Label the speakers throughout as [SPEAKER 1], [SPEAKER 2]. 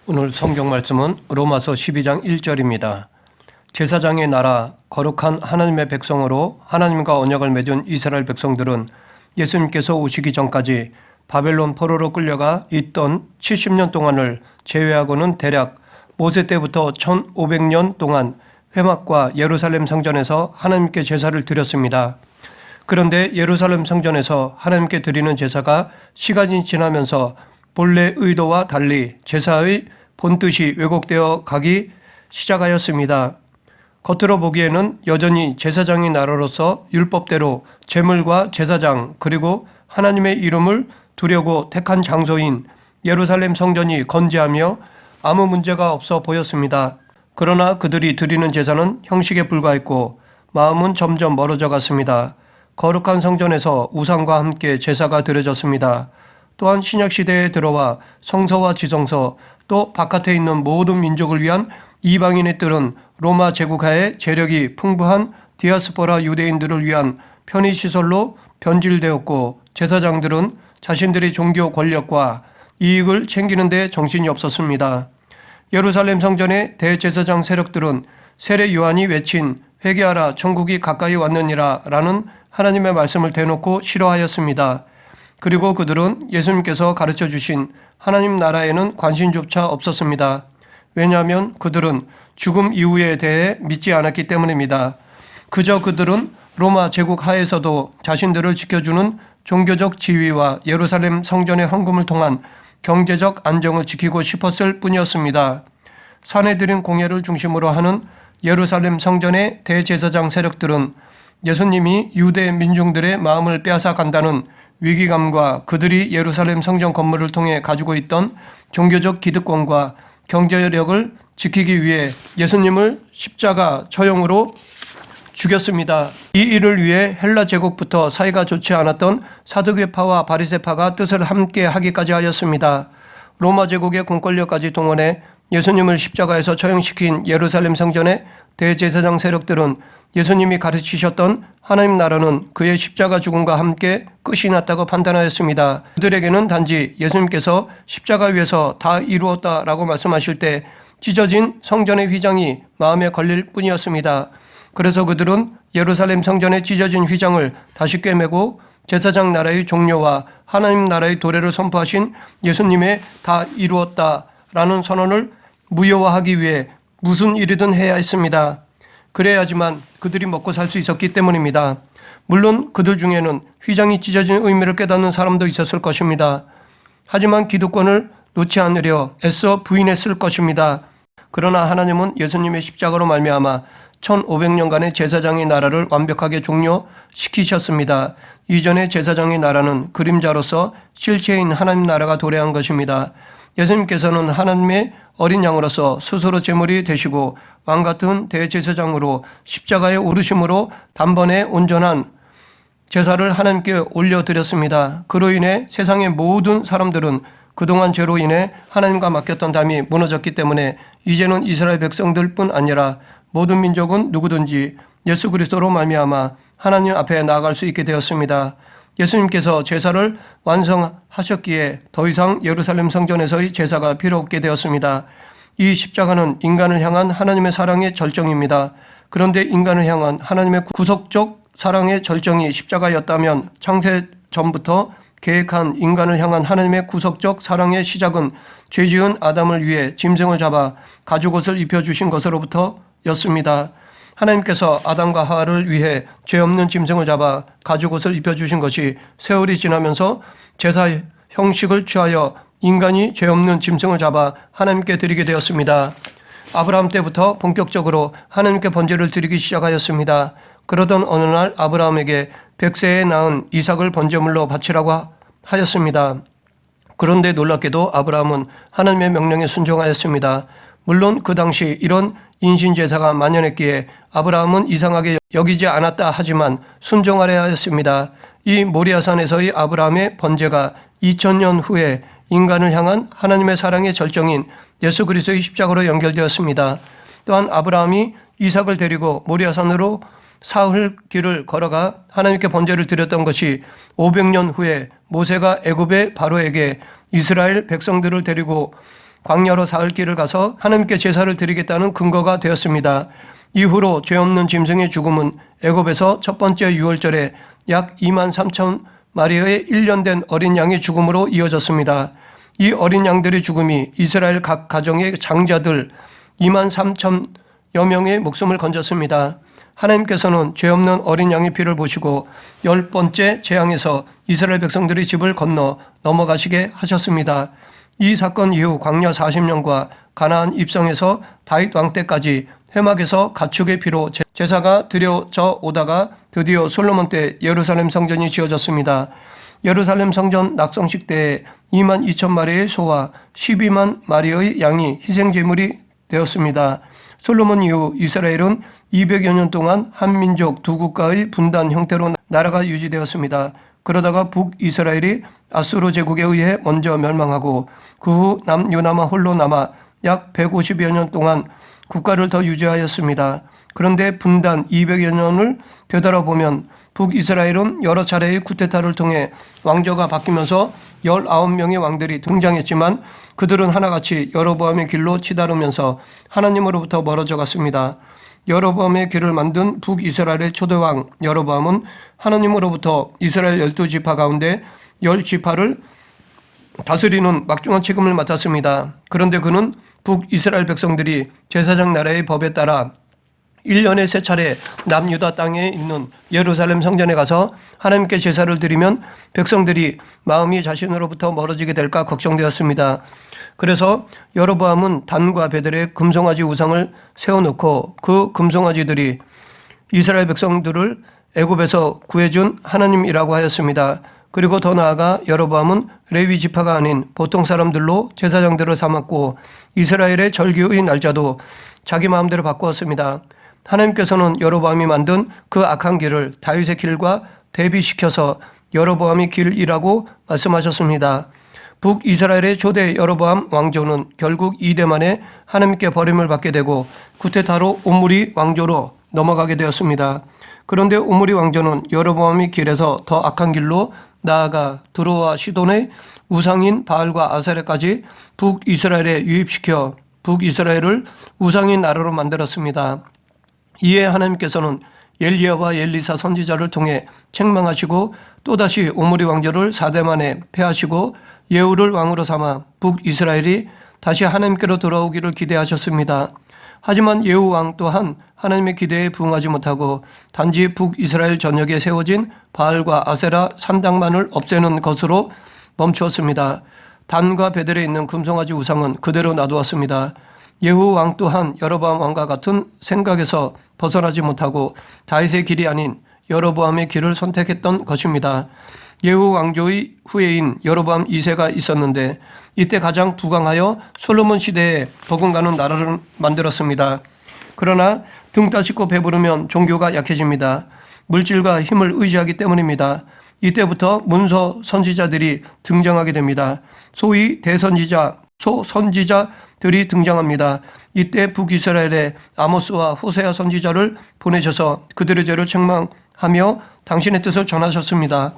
[SPEAKER 1] 오늘 성경 말씀은 로마서 12장 1절입니다. 제사장의 나라, 거룩한 하나님의 백성으로 하나님과 언약을 맺은 이스라엘 백성들은 예수님께서 오시기 전까지 바벨론 포로로 끌려가 있던 70년 동안을 제외하고는 대략 모세 때부터 1500년 동안 회막과 예루살렘 성전에서 하나님께 제사를 드렸습니다. 그런데 예루살렘 성전에서 하나님께 드리는 제사가 시간이 지나면서 본래 의도와 달리 제사의 본뜻이 왜곡되어 가기 시작하였습니다. 겉으로 보기에는 여전히 제사장의 나라로서 율법대로 제물과 제사장 그리고 하나님의 이름을 두려고 택한 장소인 예루살렘 성전이 건재하며 아무 문제가 없어 보였습니다. 그러나 그들이 드리는 제사는 형식에 불과했고 마음은 점점 멀어져 갔습니다. 거룩한 성전에서 우상과 함께 제사가 드려졌습니다. 또한 신약시대에 들어와 성서와 지성서 또 바깥에 있는 모든 민족을 위한 이방인의 뜰은 로마 제국하에 재력이 풍부한 디아스포라 유대인들을 위한 편의시설로 변질되었고 제사장들은 자신들의 종교 권력과 이익을 챙기는 데 정신이 없었습니다. 예루살렘 성전의 대제사장 세력들은 세례 요한이 외친 회개하라 천국이 가까이 왔느니라 라는 하나님의 말씀을 대놓고 싫어하였습니다. 그리고 그들은 예수님께서 가르쳐 주신 하나님 나라에는 관심조차 없었습니다. 왜냐하면 그들은 죽음 이후에 대해 믿지 않았기 때문입니다. 그저 그들은 로마 제국 하에서도 자신들을 지켜주는 종교적 지위와 예루살렘 성전의 헌금을 통한 경제적 안정을 지키고 싶었을 뿐이었습니다. 사내들인 공예를 중심으로 하는 예루살렘 성전의 대제사장 세력들은 예수님이 유대 민중들의 마음을 빼앗아 간다는 위기감과 그들이 예루살렘 성전 건물을 통해 가지고 있던 종교적 기득권과 경제력을 지키기 위해 예수님을 십자가 처형으로 죽였습니다. 이 일을 위해 헬라 제국부터 사이가 좋지 않았던 사두개파와 바리새파가 뜻을 함께 하기까지 하였습니다. 로마 제국의 공권력까지 동원해 예수님을 십자가에서 처형시킨 예루살렘 성전의 대제사장 세력들은 예수님이 가르치셨던 하나님 나라는 그의 십자가 죽음과 함께 끝이 났다고 판단하였습니다. 그들에게는 단지 예수님께서 십자가 위에서 다 이루었다라고 말씀하실 때 찢어진 성전의 휘장이 마음에 걸릴 뿐이었습니다. 그래서 그들은 예루살렘 성전의 찢어진 휘장을 다시 꿰매고 제사장 나라의 종료와 하나님 나라의 도래를 선포하신 예수님의 다 이루었다라는 선언을 무효화하기 위해 무슨 일이든 해야 했습니다. 그래야지만 그들이 먹고 살 수 있었기 때문입니다. 물론 그들 중에는 휘장이 찢어진 의미를 깨닫는 사람도 있었을 것입니다. 하지만 기득권을 놓지 않으려 애써 부인했을 것입니다. 그러나 하나님은 예수님의 십자가로 말미암아 1500년간의 제사장의 나라를 완벽하게 종료시키셨습니다. 이전의 제사장의 나라는 그림자로서 실체인 하나님 나라가 도래한 것입니다. 예수님께서는 하나님의 어린 양으로서 스스로 제물이 되시고 왕같은 대제사장으로 십자가에 오르심으로 단번에 온전한 제사를 하나님께 올려드렸습니다. 그로 인해 세상의 모든 사람들은 그동안 죄로 인해 하나님과 맡겼던 담이 무너졌기 때문에 이제는 이스라엘 백성들뿐 아니라 모든 민족은 누구든지 예수 그리스도로 말미암아 하나님 앞에 나아갈 수 있게 되었습니다. 예수님께서 제사를 완성하셨기에 더 이상 예루살렘 성전에서의 제사가 필요 없게 되었습니다. 이 십자가는 인간을 향한 하나님의 사랑의 절정입니다. 그런데 인간을 향한 하나님의 구속적 사랑의 절정이 십자가였다면 창세 전부터 계획한 인간을 향한 하나님의 구속적 사랑의 시작은 죄지은 아담을 위해 짐승을 잡아 가죽옷을 입혀주신 것으로부터였습니다. 하나님께서 아담과 하와를 위해 죄 없는 짐승을 잡아 가죽옷을 입혀주신 것이 세월이 지나면서 제사 형식을 취하여 인간이 죄 없는 짐승을 잡아 하나님께 드리게 되었습니다. 아브라함 때부터 본격적으로 하나님께 번제를 드리기 시작하였습니다. 그러던 어느 날 아브라함에게 100세에 낳은 이삭을 번제물로 바치라고 하였습니다. 그런데 놀랍게도 아브라함은 하나님의 명령에 순종하였습니다. 물론 그 당시 이런 인신제사가 만연했기에 아브라함은 이상하게 여기지 않았다 하지만 순종하려 하였습니다. 이 모리아산에서의 아브라함의 번제가 2000년 후에 인간을 향한 하나님의 사랑의 절정인 예수 그리스도의 십자가로 연결되었습니다. 또한 아브라함이 이삭을 데리고 모리아산으로 사흘 길을 걸어가 하나님께 번제를 드렸던 것이 500년 후에 모세가 애굽의 바로에게 이스라엘 백성들을 데리고 광야로 사흘 길을 가서 하나님께 제사를 드리겠다는 근거가 되었습니다. 이후로 죄 없는 짐승의 죽음은 애굽에서 첫 번째 유월절에 약 2만 3천 마리의 1년 된 어린 양의 죽음으로 이어졌습니다. 이 어린 양들의 죽음이 이스라엘 각 가정의 장자들 2만 3천여 명의 목숨을 건졌습니다. 하나님께서는 죄 없는 어린 양의 피를 보시고 10번째 재앙에서 이스라엘 백성들이 집을 건너 넘어가시게 하셨습니다. 이 사건 이후 광야 40년과 가나안 입성에서 다윗 왕 때까지 회막에서 가축의 피로 제사가 드려져 오다가 드디어 솔로몬 때 예루살렘 성전이 지어졌습니다. 예루살렘 성전 낙성식 때에 2만 2천 마리의 소와 12만 마리의 양이 희생제물이 되었습니다. 솔로몬 이후 이스라엘은 200여 년 동안 한 민족 두 국가의 분단 형태로 나라가 유지되었습니다. 그러다가 북이스라엘이 아수르 제국에 의해 먼저 멸망하고 그 후 남유나마 홀로 남아 약 150여 년 동안 국가를 더 유지하였습니다. 그런데 분단 200여 년을 되돌아보면 북이스라엘은 여러 차례의 쿠데타를 통해 왕조가 바뀌면서 19명의 왕들이 등장했지만 그들은 하나같이 여로보암의 길로 치다르면서 하나님으로부터 멀어져 갔습니다. 여로보암의 길을 만든 북이스라엘의 초대왕 여로보암은 하나님으로부터 이스라엘 12지파 가운데 10지파를 다스리는 막중한 책임을 맡았습니다. 그런데 그는 북이스라엘 백성들이 제사장 나라의 법에 따라 1년에 3차례 남유다 땅에 있는 예루살렘 성전에 가서 하나님께 제사를 드리면 백성들이 마음이 자신으로부터 멀어지게 될까 걱정되었습니다. 그래서 여로보암은 단과 베델에 금송아지 우상을 세워놓고 그 금송아지들이 이스라엘 백성들을 애굽에서 구해준 하나님이라고 하였습니다. 그리고 더 나아가 여로보암은 레위 지파가 아닌 보통 사람들로 제사장들을 삼았고 이스라엘의 절기의 날짜도 자기 마음대로 바꾸었습니다. 하나님께서는 여로보암이 만든 그 악한 길을 다윗의 길과 대비시켜서 여로보암의 길이라고 말씀하셨습니다. 북이스라엘의 초대 여로보암 왕조는 결국 2대 만에 하나님께 버림을 받게 되고 쿠데타로 옴므리 왕조로 넘어가게 되었습니다. 그런데 옴므리 왕조는 여로보암의 길에서 더 악한 길로 나아가 드로와 시돈의 우상인 바알과 아세라까지 북이스라엘에 유입시켜 북이스라엘을 우상인 나라로 만들었습니다. 이에 하나님께서는 엘리야와 엘리사 선지자를 통해 책망하시고 또다시 옴므리 왕조를 4대 만에 패하시고 예후를 왕으로 삼아 북이스라엘이 다시 하나님께로 돌아오기를 기대하셨습니다. 하지만 예후 왕 또한 하나님의 기대에 부응하지 못하고 단지 북이스라엘 전역에 세워진 바알과 아세라 산당만을 없애는 것으로 멈추었습니다. 단과 베델에 있는 금송아지 우상은 그대로 놔두었습니다. 예후 왕 또한 여로보암 왕과 같은 생각에서 벗어나지 못하고 다윗의 길이 아닌 여로보암의 길을 선택했던 것입니다. 예후 왕조의 후예인 여로보암 2세가 있었는데 이때 가장 부강하여 솔로몬 시대에 버금가는 나라를 만들었습니다. 그러나 등 따시고 배부르면 종교가 약해집니다. 물질과 힘을 의지하기 때문입니다. 이때부터 문서 선지자들이 등장하게 됩니다. 소위 대선지자, 소선지자들이 등장합니다. 이때 북이스라엘에 아모스와 호세아 선지자를 보내셔서 그들의 죄를 책망하며 당신의 뜻을 전하셨습니다.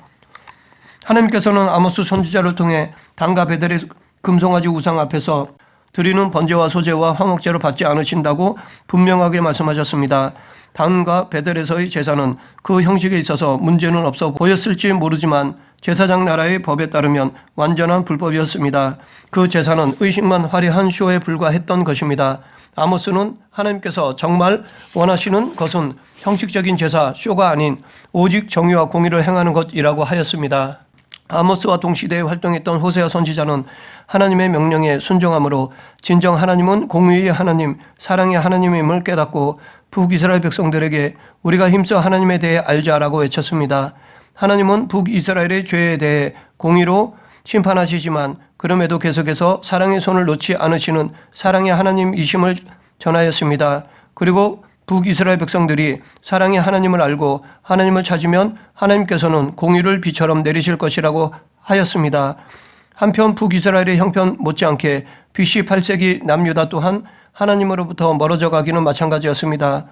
[SPEAKER 1] 하나님께서는 아모스 선지자를 통해 단과 베델의 금송아지 우상 앞에서 드리는 번제와 소제와 화목제를 받지 않으신다고 분명하게 말씀하셨습니다. 단과 베델에서의 제사는 그 형식에 있어서 문제는 없어 보였을지 모르지만 제사장 나라의 법에 따르면 완전한 불법이었습니다. 그 제사는 의식만 화려한 쇼에 불과했던 것입니다. 아모스는 하나님께서 정말 원하시는 것은 형식적인 제사, 쇼가 아닌 오직 정의와 공의를 행하는 것이라고 하였습니다. 아모스와 동시대에 활동했던 호세아 선지자는 하나님의 명령에 순종함으로 진정 하나님은 공의의 하나님, 사랑의 하나님임을 깨닫고 북이스라엘 백성들에게 우리가 힘써 하나님에 대해 알자라고 외쳤습니다. 하나님은 북이스라엘의 죄에 대해 공의로 심판하시지만 그럼에도 계속해서 사랑의 손을 놓지 않으시는 사랑의 하나님이심을 전하였습니다. 그리고 북이스라엘 백성들이 사랑의 하나님을 알고 하나님을 찾으면 하나님께서는 공의를 비처럼 내리실 것이라고 하였습니다. 한편 북이스라엘의 형편 못지않게 BC 8세기 남유다 또한 하나님으로부터 멀어져 가기는 마찬가지였습니다.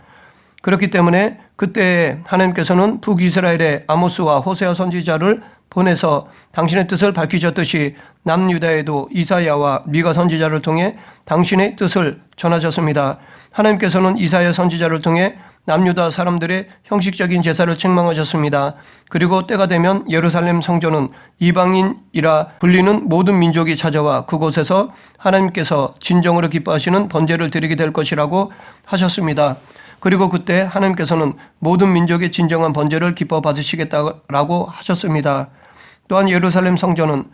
[SPEAKER 1] 그렇기 때문에 그때 하나님께서는 북이스라엘의 아모스와 호세아 선지자를 보내서 당신의 뜻을 밝히셨듯이 남유다에도 이사야와 미가 선지자를 통해 당신의 뜻을 전하셨습니다. 하나님께서는 이사야 선지자를 통해 남유다 사람들의 형식적인 제사를 책망하셨습니다. 그리고 때가 되면 예루살렘 성전은 이방인이라 불리는 모든 민족이 찾아와 그곳에서 하나님께서 진정으로 기뻐하시는 번제를 드리게 될 것이라고 하셨습니다. 그리고 그때 하나님께서는 모든 민족의 진정한 번제를 기뻐 받으시겠다라고 하셨습니다. 또한 예루살렘 성전은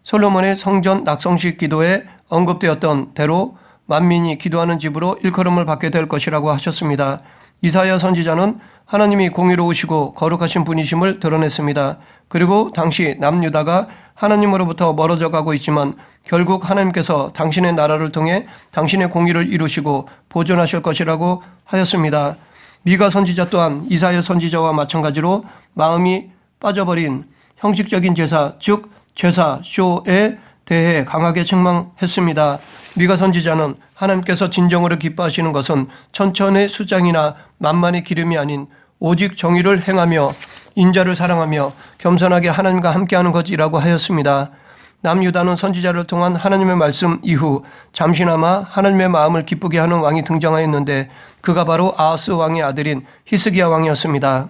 [SPEAKER 1] 솔로몬의 성전 낙성식 기도에 언급되었던 대로 만민이 기도하는 집으로 일컬음을 받게 될 것이라고 하셨습니다. 이사야 선지자는 하나님이 공의로우시고 거룩하신 분이심을 드러냈습니다. 그리고 당시 남유다가 하나님으로부터 멀어져 가고 있지만 결국 하나님께서 당신의 나라를 통해 당신의 공의를 이루시고 보존하실 것이라고 하였습니다. 미가 선지자 또한 이사야 선지자와 마찬가지로 마음이 빠져버린 형식적인 제사, 즉 제사 쇼에 대해 강하게 책망했습니다. 미가 선지자는 하나님께서 진정으로 기뻐하시는 것은 천천의 수장이나 만만의 기름이 아닌 오직 정의를 행하며 인자를 사랑하며 겸손하게 하나님과 함께하는 것이라고 하였습니다. 남유다는 선지자를 통한 하나님의 말씀 이후 잠시나마 하나님의 마음을 기쁘게 하는 왕이 등장하였는데 그가 바로 아하스 왕의 아들인 히스기야 왕이었습니다.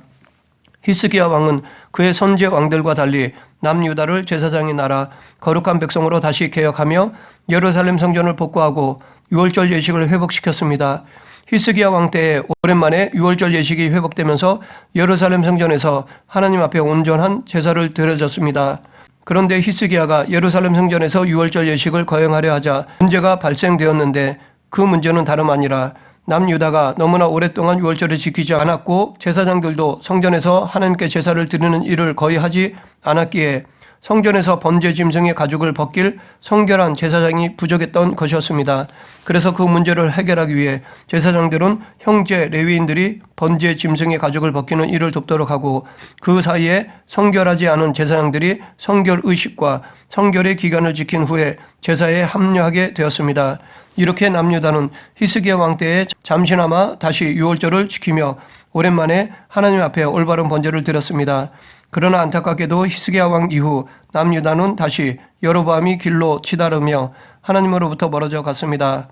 [SPEAKER 1] 히스기야 왕은 그의 선제 왕들과 달리 남유다를 제사장의 나라 거룩한 백성으로 다시 개혁하며 예루살렘 성전을 복구하고 유월절 예식을 회복시켰습니다. 히스기야 왕 때에 오랜만에 유월절 예식이 회복되면서 예루살렘 성전에서 하나님 앞에 온전한 제사를 드려졌습니다. 그런데 히스기야가 예루살렘 성전에서 유월절 예식을 거행하려 하자 문제가 발생되었는데 그 문제는 다름 아니라 남유다가 너무나 오랫동안 유월절을 지키지 않았고 제사장들도 성전에서 하나님께 제사를 드리는 일을 거의 하지 않았기에 성전에서 번제 짐승의 가죽을 벗길 성결한 제사장이 부족했던 것이었습니다. 그래서 그 문제를 해결하기 위해 제사장들은 형제 레위인들이 번제 짐승의 가죽을 벗기는 일을 돕도록 하고 그 사이에 성결하지 않은 제사장들이 성결 의식과 성결의 기간을 지킨 후에 제사에 합류하게 되었습니다. 이렇게 남유다는 히스기야 왕 때에 잠시나마 다시 유월절을 지키며 오랜만에 하나님 앞에 올바른 번제를 드렸습니다. 그러나 안타깝게도 히스기야 왕 이후 남유다는 다시 여로보암이 길로 치달으며 하나님으로부터 멀어져 갔습니다.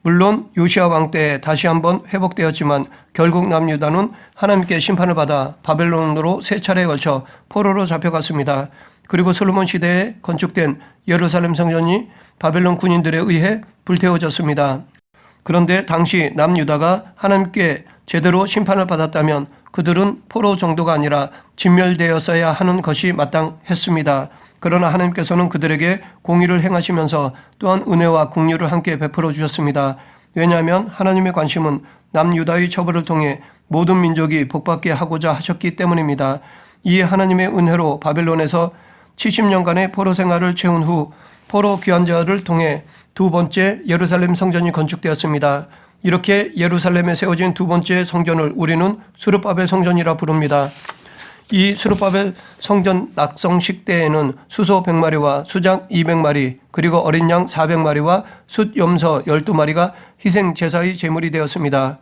[SPEAKER 1] 물론 요시야 왕 때 다시 한번 회복되었지만 결국 남유다는 하나님께 심판을 받아 바벨론으로 세 차례에 걸쳐 포로로 잡혀갔습니다. 그리고 솔로몬 시대에 건축된 예루살렘 성전이 바벨론 군인들에 의해 불태워졌습니다. 그런데 당시 남유다가 하나님께 제대로 심판을 받았다면 그들은 포로 정도가 아니라 진멸되었어야 하는 것이 마땅했습니다. 그러나 하나님께서는 그들에게 공의를 행하시면서 또한 은혜와 긍휼을 함께 베풀어 주셨습니다. 왜냐하면 하나님의 관심은 남유다의 처벌을 통해 모든 민족이 복받게 하고자 하셨기 때문입니다. 이 하나님의 은혜로 바벨론에서 70년간의 포로 생활을 채운 후 포로 귀환자를 통해 두 번째 예루살렘 성전이 건축되었습니다. 이렇게 예루살렘에 세워진 두 번째 성전을 우리는 스룹바벨 성전이라 부릅니다. 이 스룹바벨 성전 낙성식 때에는 수소 100마리와 수장 200마리 그리고 어린 양 400마리와 숫염소 12마리가 희생 제사의 제물이 되었습니다.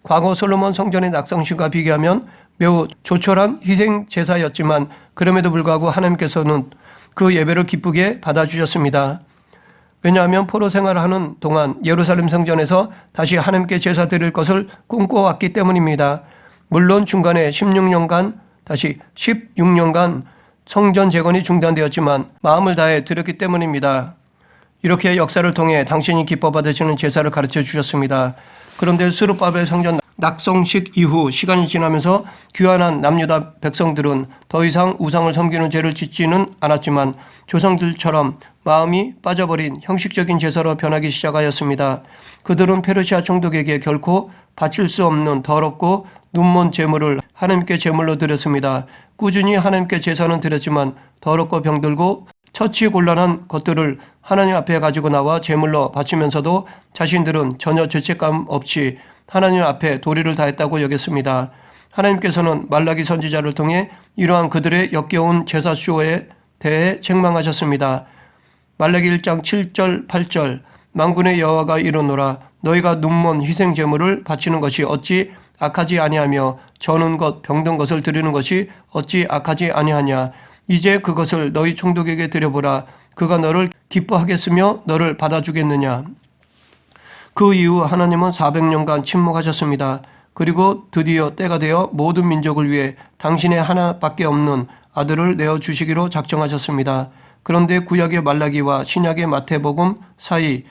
[SPEAKER 1] 과거 솔로몬 성전의 낙성식과 비교하면 매우 조촐한 희생 제사였지만 그럼에도 불구하고 하나님께서는 그 예배를 기쁘게 받아주셨습니다. 왜냐하면 포로 생활을 하는 동안 예루살렘 성전에서 다시 하나님께 제사 드릴 것을 꿈꿔왔기 때문입니다. 물론 중간에 16년간 성전 재건이 중단되었지만 마음을 다해 드렸기 때문입니다. 이렇게 역사를 통해 당신이 기뻐 받으시는 제사를 가르쳐 주셨습니다. 그런데 스룹바벨 성전 낙성식 이후 시간이 지나면서 귀환한 남유다 백성들은 더 이상 우상을 섬기는 죄를 짓지는 않았지만 조상들처럼 마음이 빠져버린 형식적인 제사로 변하기 시작하였습니다. 그들은 페르시아 총독에게 결코 바칠 수 없는 더럽고 눈먼 제물을 하나님께 제물로 드렸습니다. 꾸준히 하나님께 제사는 드렸지만 더럽고 병들고 처치 곤란한 것들을 하나님 앞에 가지고 나와 제물로 바치면서도 자신들은 전혀 죄책감 없이 하나님 앞에 도리를 다했다고 여겼습니다. 하나님께서는 말라기 선지자를 통해 이러한 그들의 역겨운 제사쇼에 대해 책망하셨습니다. 말라기 1장 7절 8절 만군의 여호와가 이르노라 너희가 눈먼 희생 제물을 바치는 것이 어찌 악하지 아니하며 저는 것 병든 것을 드리는 것이 어찌 악하지 아니하냐. 이제 그것을 너희 총독에게 드려보라. 그가 너를 기뻐하겠으며 너를 받아주겠느냐. 그 이후 하나님은 400년간 침묵하셨습니다. 그리고 드디어 때가 되어 모든 민족을 위해 당신의 하나밖에 없는 아들을 내어주시기로 작정하셨습니다. 그런데 구약의 말라기와 신약의 마태복음 사이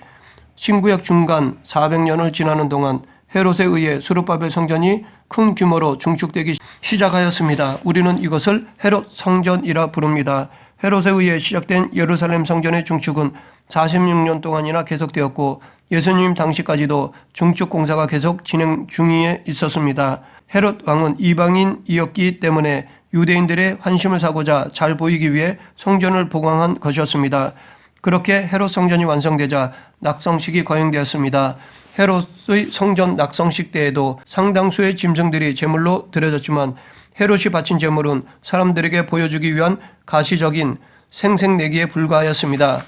[SPEAKER 1] 신구약 중간 400년을 지나는 동안 헤롯에 의해 수르바벨 성전이 큰 규모로 중축되기 시작하였습니다. 우리는 이것을 헤롯 성전이라 부릅니다. 헤롯에 의해 시작된 예루살렘 성전의 중축은 46년 동안이나 계속되었고 예수님 당시까지도 중축 공사가 계속 진행 중에 있었습니다. 헤롯 왕은 이방인이었기 때문에 유대인들의 환심을 사고자 잘 보이기 위해 성전을 보강한 것이었습니다. 그렇게 헤롯 성전이 완성되자 낙성식이 거행되었습니다. 헤롯의 성전 낙성식 때에도 상당수의 짐승들이 제물로 드려졌지만 헤롯이 바친 제물은 사람들에게 보여주기 위한 가시적인 생색내기에 불과하였습니다.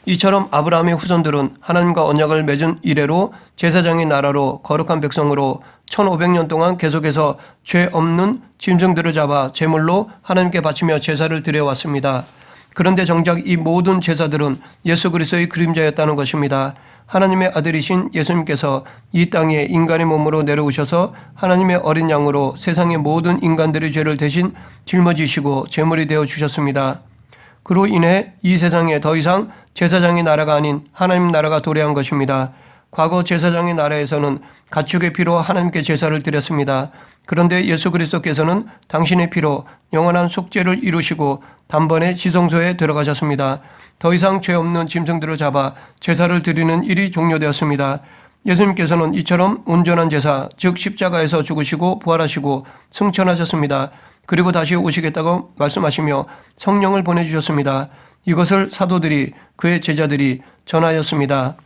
[SPEAKER 1] 이처럼 아브라함의 후손들은 하나님과 언약을 맺은 이래로 제사장의 나라로 거룩한 백성으로 1500년 동안 계속해서 죄 없는 짐승들을 잡아 제물로 하나님께 바치며 제사를 드려왔습니다. 그런데 정작 이 모든 제사들은 예수 그리스도의 그림자였다는 것입니다. 하나님의 아들이신 예수님께서 이 땅에 인간의 몸으로 내려오셔서 하나님의 어린 양으로 세상의 모든 인간들의 죄를 대신 짊어지시고 제물이 되어 주셨습니다. 그로 인해 이 세상에 더 이상 제사장의 나라가 아닌 하나님 나라가 도래한 것입니다. 과거 제사장의 나라에서는 가축의 피로 하나님께 제사를 드렸습니다. 그런데 예수 그리스도께서는 당신의 피로 영원한 속죄를 이루시고 단번에 지성소에 들어가셨습니다. 더 이상 죄 없는 짐승들을 잡아 제사를 드리는 일이 종료되었습니다. 예수님께서는 이처럼 온전한 제사, 즉 십자가에서 죽으시고 부활하시고 승천하셨습니다. 그리고 다시 오시겠다고 말씀하시며 성령을 보내주셨습니다. 이것을 사도들이 그의 제자들이 전하였습니다.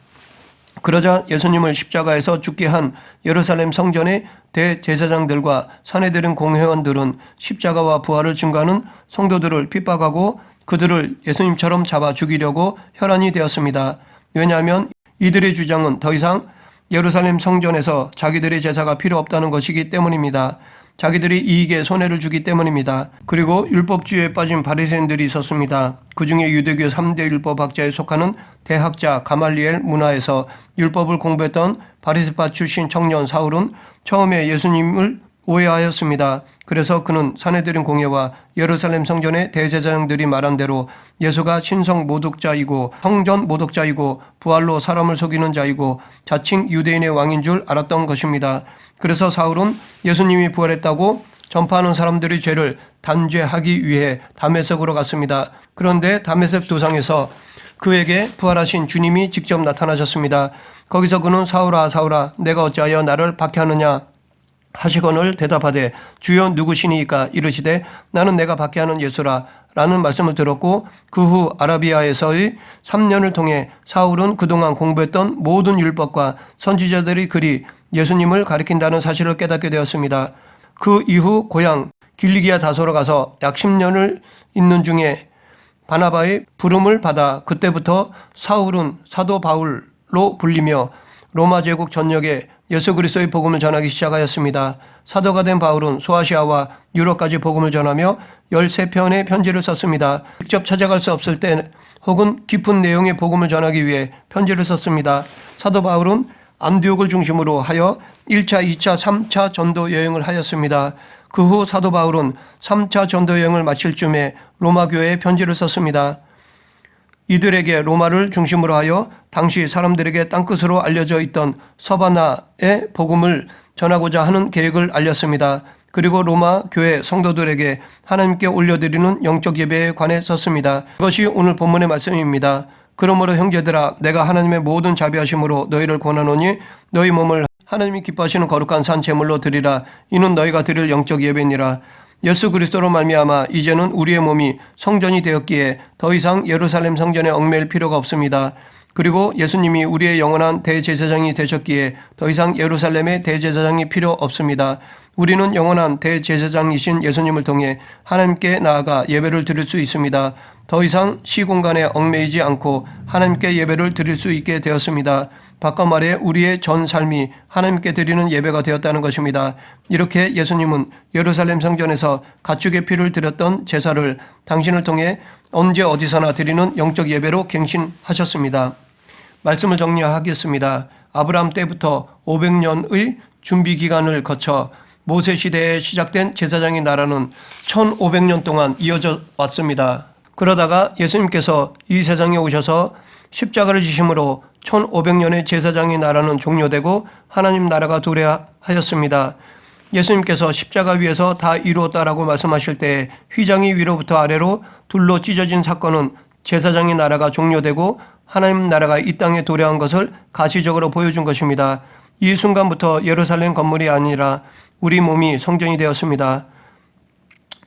[SPEAKER 1] 그러자 예수님을 십자가에서 죽게 한 예루살렘 성전의 대제사장들과 산헤드린 공회원들은 십자가와 부활을 증거하는 성도들을 핍박하고 그들을 예수님처럼 잡아 죽이려고 혈안이 되었습니다. 왜냐하면 이들의 주장은 더 이상 예루살렘 성전에서 자기들의 제사가 필요 없다는 것이기 때문입니다. 자기들이 이익에 손해를 주기 때문입니다. 그리고 율법주의에 빠진 바리새인들이 있었습니다. 그 중에 유대교 3대 율법학자에 속하는 대학자 가말리엘 문화에서 율법을 공부했던 바리새파 출신 청년 사울은 처음에 예수님을 오해하였습니다. 그래서 그는 산헤드린 공회와 예루살렘 성전의 대제사장들이 말한 대로 예수가 신성 모독자이고 성전 모독자이고 부활로 사람을 속이는 자이고 자칭 유대인의 왕인 줄 알았던 것입니다. 그래서 사울은 예수님이 부활했다고 전파하는 사람들의 죄를 단죄하기 위해 다메섹으로 갔습니다. 그런데 다메섹 도상에서 그에게 부활하신 주님이 직접 나타나셨습니다. 거기서 그는 사울아 사울아 내가 어찌하여 나를 박해하느냐 하시거늘 대답하되 주여 누구시니이까 이르시되 나는 내가 박해하는 예수라 라는 말씀을 들었고 그 후 아라비아에서의 3년을 통해 사울은 그동안 공부했던 모든 율법과 선지자들의 글이 예수님을 가리킨다는 사실을 깨닫게 되었습니다. 그 이후 고향 길리기아 다소로 가서 약 10년을 있는 중에 바나바의 부름을 받아 그때부터 사울은 사도 바울로 불리며 로마 제국 전역에 예수 그리스도의 복음을 전하기 시작하였습니다. 사도가 된 바울은 소아시아와 유럽까지 복음을 전하며 13편의 편지를 썼습니다. 직접 찾아갈 수 없을 때 혹은 깊은 내용의 복음을 전하기 위해 편지를 썼습니다. 사도 바울은 안디옥을 중심으로 하여 1차, 2차, 3차 전도 여행을 하였습니다. 그 후 사도 바울은 3차 전도 여행을 마칠 쯤에 로마 교회에 편지를 썼습니다. 이들에게 로마를 중심으로 하여 당시 사람들에게 땅끝으로 알려져 있던 서바나의 복음을 전하고자 하는 계획을 알렸습니다. 그리고 로마 교회 성도들에게 하나님께 올려드리는 영적 예배에 관해 썼습니다. 이것이 오늘 본문의 말씀입니다. 그러므로 형제들아 내가 하나님의 모든 자비하심으로 너희를 권하노니 너희 몸을 하나님이 기뻐하시는 거룩한 산 제물로 드리라. 이는 너희가 드릴 영적 예배니라. 예수 그리스도로 말미암아 이제는 우리의 몸이 성전이 되었기에 더 이상 예루살렘 성전에 얽매일 필요가 없습니다. 그리고 예수님이 우리의 영원한 대제사장이 되셨기에 더 이상 예루살렘의 대제사장이 필요 없습니다. 우리는 영원한 대제사장이신 예수님을 통해 하나님께 나아가 예배를 드릴 수 있습니다. 더 이상 시공간에 얽매이지 않고 하나님께 예배를 드릴 수 있게 되었습니다. 바꿔 말해 우리의 전 삶이 하나님께 드리는 예배가 되었다는 것입니다. 이렇게 예수님은 예루살렘 성전에서 가축의 피를 드렸던 제사를 당신을 통해 언제 어디서나 드리는 영적 예배로 갱신하셨습니다. 말씀을 정리하겠습니다. 아브라함 때부터 500년의 준비 기간을 거쳐 모세 시대에 시작된 제사장의 나라는 1500년 동안 이어져 왔습니다. 그러다가 예수님께서 이 세상에 오셔서 십자가를 지심으로 1500년의 제사장의 나라는 종료되고 하나님 나라가 도래하였습니다. 예수님께서 십자가 위에서 다 이루었다라고 말씀하실 때 휘장이 위로부터 아래로 둘로 찢어진 사건은 제사장의 나라가 종료되고 하나님 나라가 이 땅에 도래한 것을 가시적으로 보여준 것입니다. 이 순간부터 예루살렘 건물이 아니라 우리 몸이 성전이 되었습니다.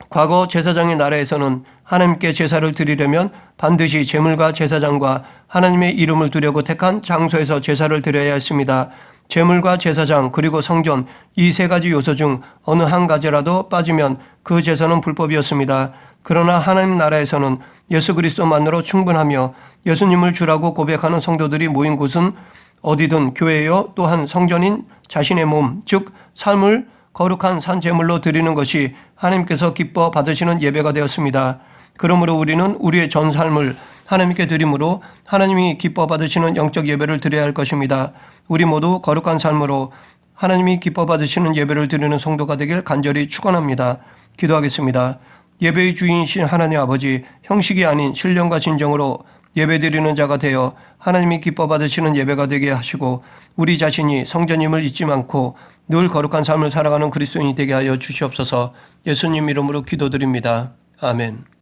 [SPEAKER 1] 과거 제사장의 나라에서는 하나님께 제사를 드리려면 반드시 제물과 제사장과 하나님의 이름을 두려고 택한 장소에서 제사를 드려야 했습니다. 제물과 제사장 그리고 성전 이 세 가지 요소 중 어느 한 가지라도 빠지면 그 제사는 불법이었습니다. 그러나 하나님 나라에서는 예수 그리스도만으로 충분하며 예수님을 주라고 고백하는 성도들이 모인 곳은 어디든 교회요 또한 성전인 자신의 몸, 즉 삶을 거룩한 산 제물로 드리는 것이 하나님께서 기뻐 받으시는 예배가 되었습니다. 그러므로 우리는 우리의 전 삶을 하나님께 드림으로 하나님이 기뻐 받으시는 영적 예배를 드려야 할 것입니다. 우리 모두 거룩한 삶으로 하나님이 기뻐 받으시는 예배를 드리는 성도가 되길 간절히 축원합니다. 기도하겠습니다. 예배의 주인이신 하나님 아버지, 형식이 아닌 신령과 진정으로 예배드리는 자가 되어 하나님이 기뻐 받으시는 예배가 되게 하시고 우리 자신이 성전임을 잊지 않고 늘 거룩한 삶을 살아가는 그리스도인이 되게 하여 주시옵소서. 예수님 이름으로 기도드립니다. 아멘.